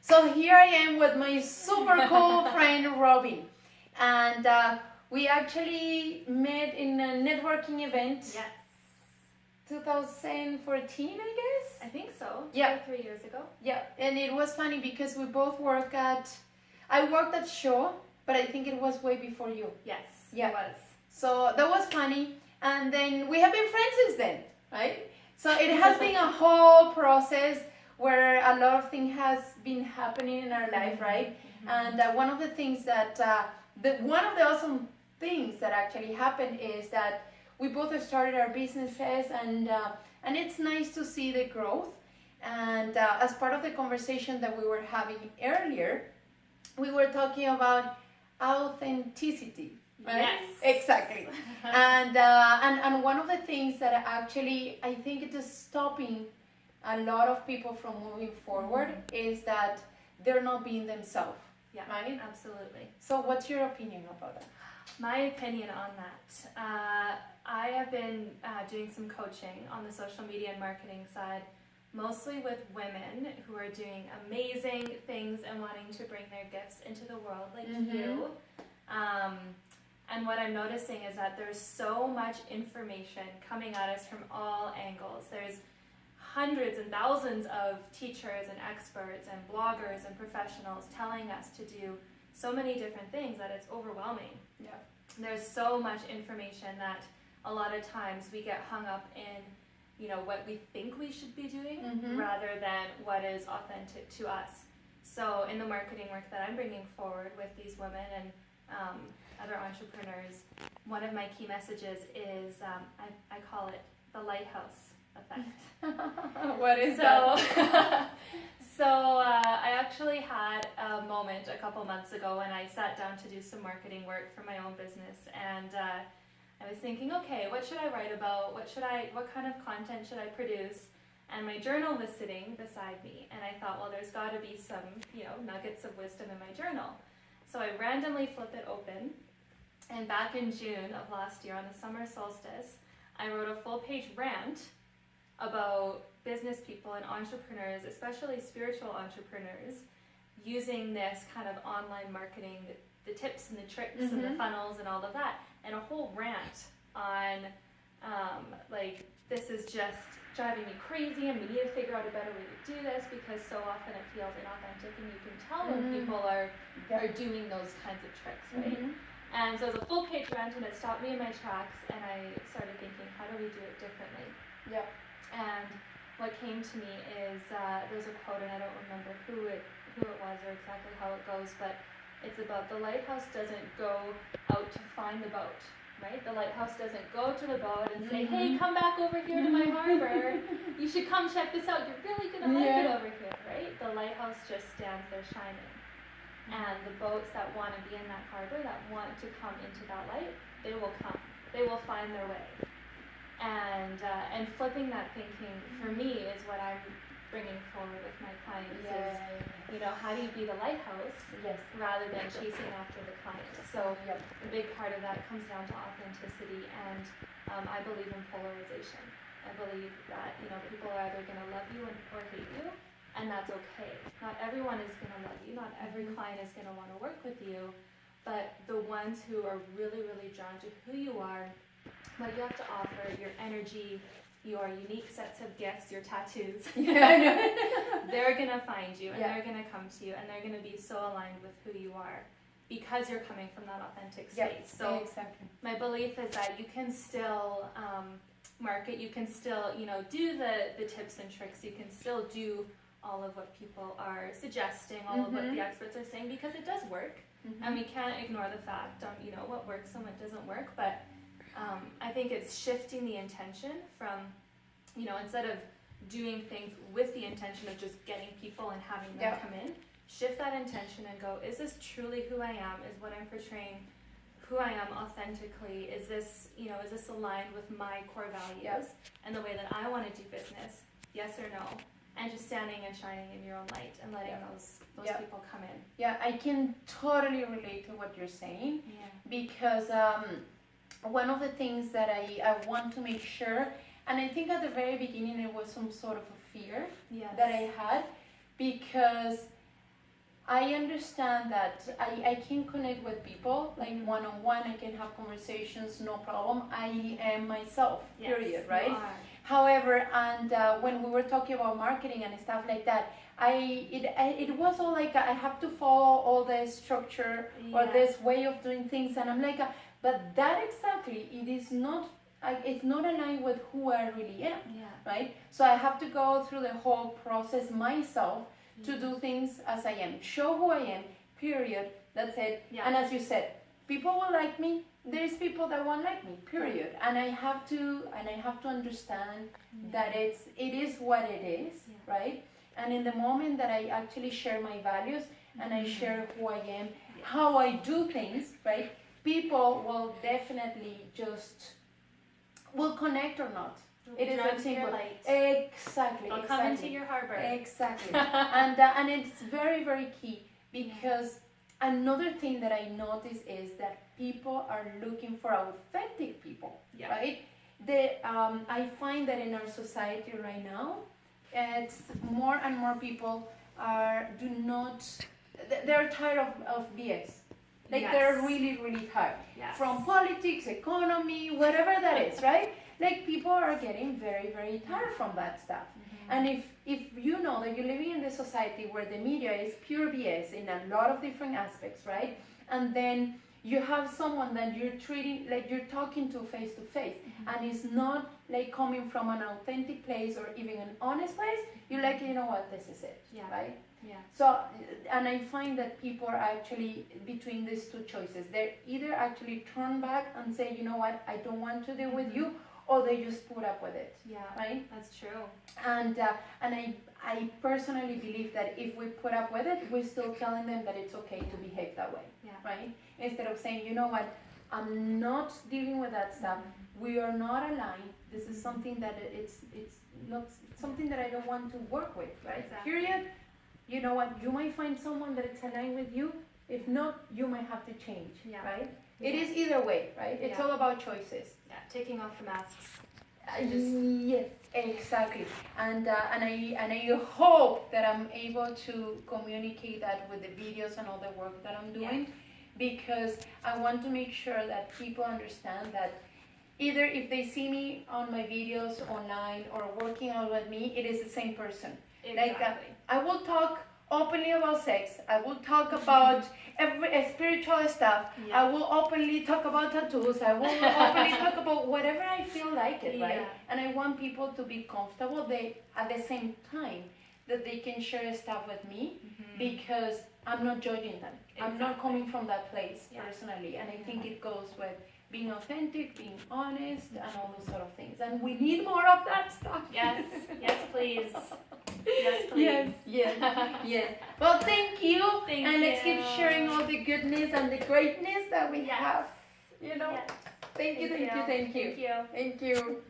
So here I am with my super cool friend Robin, and we actually met in a networking event. Yes. 2014, I guess. I think so. Yeah. 2 or 3 years ago. Yeah, and it was funny because we both work at. I worked at Shaw, but I think it was way before you. Yes. Yeah. It was. So that was funny, and then we have been friends since then, right? So it has been a whole process where a lot of things has been happening in our life, right? And one of the things that one of the awesome things that actually happened is that we both started our businesses, and it's nice to see the growth. And as part of the conversation that we were having earlier, we were talking about authenticity. Right? Yes. Exactly. and one of the things that actually I think it is stopping a lot of people from moving forward is that they're not being themselves. Yeah. Right? Absolutely. So what's your opinion about that? My opinion on that. I have been doing some coaching on the social media and marketing side, mostly with women who are doing amazing things and wanting to bring their gifts into the world, like you. And what I'm noticing is that there's so much information coming at us from all angles. There's hundreds and thousands of teachers and experts and bloggers and professionals telling us to do so many different things that it's overwhelming. Yeah. There's so much information that a lot of times we get hung up in, what we think we should be doing rather than what is authentic to us. So in the marketing work that I'm bringing forward with these women and other entrepreneurs, one of my key messages is I call it the lighthouse effect. What is that? So I actually had a moment a couple months ago when I sat down to do some marketing work for my own business, and I was thinking, okay, what should I write about? What kind of content should I produce? And my journal was sitting beside me, and I thought, well, there's got to be some, nuggets of wisdom in my journal. So I randomly flip it open, and back in June of last year on the summer solstice, I wrote a full-page rant about business people and entrepreneurs, especially spiritual entrepreneurs, using this kind of online marketing, the tips and the tricks and the funnels and all of that, and a whole rant on this is just driving me crazy and we need to figure out a better way to do this because so often it feels inauthentic, and you can tell when people are doing those kinds of tricks, right? And so it was a full page rant, and it stopped me in my tracks, and I started thinking, how do we do it differently? Yeah. And what came to me is there's a quote, and I don't remember who it was or exactly how it goes, but it's about the lighthouse doesn't go out to find the boat, right? The lighthouse doesn't go to the boat and say, hey, come back over here to my harbor. You should come check this out. You're really going to like it over here, right? The lighthouse just stands there shining. And the boats that want to be in that harbor, that want to come into that light, they will come. They will find their way. And flipping that thinking, for me, is what I'm bringing forward with my clients is, how do you be the lighthouse rather than chasing after the clients? So a big part of that comes down to authenticity, and I believe in polarization. I believe that, people are either going to love you or hate you, and that's okay. Not everyone is going to love you. Not every client is going to want to work with you, but the ones who are really, really drawn to who you are, what you have to offer, your energy, your unique sets of gifts, your tattoos, they're going to find you, and they're going to come to you, and they're going to be so aligned with who you are because you're coming from that authentic space. So my belief is that you can still market, you can still, do the tips and tricks, you can still do all of what people are suggesting, all of what the experts are saying, because it does work, and we can't ignore the fact on, what works and what doesn't work, but I think it's shifting the intention from, instead of doing things with the intention of just getting people and having them come in, shift that intention and go, is this truly who I am? Is what I'm portraying who I am authentically? Is this, is this aligned with my core values and the way that I want to do business? Yes or no? And just standing and shining in your own light and letting those people come in. Yeah, I can totally relate to what you're saying because one of the things that I want to make sure, and I think at the very beginning it was some sort of a fear that I had, because I understand that I can connect with people, like one-on-one, I can have conversations, no problem. I am myself, period, right? You are. However, and when we were talking about marketing and stuff like that, it was all like I have to follow all this structure or this way of doing things, and I'm like, but that exactly, it's not aligned with who I really am, right? So I have to go through the whole process myself to do things as I am, show who I am, period. That's it. And as you said, people will like me. There's people that won't like me, period. And I have to understand that it is what it is, right? And in the moment that I actually share my values and I share who I am, how I do things, right? People will definitely will connect or not. It is that simple. Exactly. They'll come into your harbor. Exactly. And it's very, very key, because another thing that I notice is that people are looking for authentic people, right? I find that in our society right now, it's more and more people they're tired of BS. Like they're really, really tired. From politics, economy, whatever that is, right? Like people are getting very, very tired from that stuff. And if you know that you're living in this society where the media is pure BS in a lot of different aspects, right? And then you have someone that you're treating, like you're talking to face, and it's not like coming from an authentic place or even an honest place, you're like, you know what, this is it, right? So, and I find that people are actually between these two choices. They either actually turn back and say, you know what, I don't want to deal with you, or they just put up with it, right? That's true. And I personally believe that if we put up with it, we're still telling them that it's okay to behave that way, right? Instead of saying, you know what, I'm not dealing with that stuff. We are not aligned. This is something that it's not something that I don't want to work with, right? Exactly. Period. You know what, you might find someone that it's aligned with you. If not, you might have to change, right? It is either way, right? It's all about choices. Taking off the masks. Yes, exactly. And I hope that I'm able to communicate that with the videos and all the work that I'm doing, because I want to make sure that people understand that either if they see me on my videos online or working out with me, it is the same person. Exactly. Like I will talk openly about sex. I will talk about every spiritual stuff. I will openly talk about tattoos. I will openly talk about whatever I feel like it, right? And I want people to be comfortable. At the same time that they can share stuff with me, because I'm not judging them. I'm not coming from that place personally, and I think it goes with being authentic, being honest, and all those sort of things. And we need more of that stuff. Yes, please. Yes, please. Yes. Well, thank you. Let's keep sharing all the goodness and the greatness that we have. You know. Yes. Thank you. Thank you. Thank you.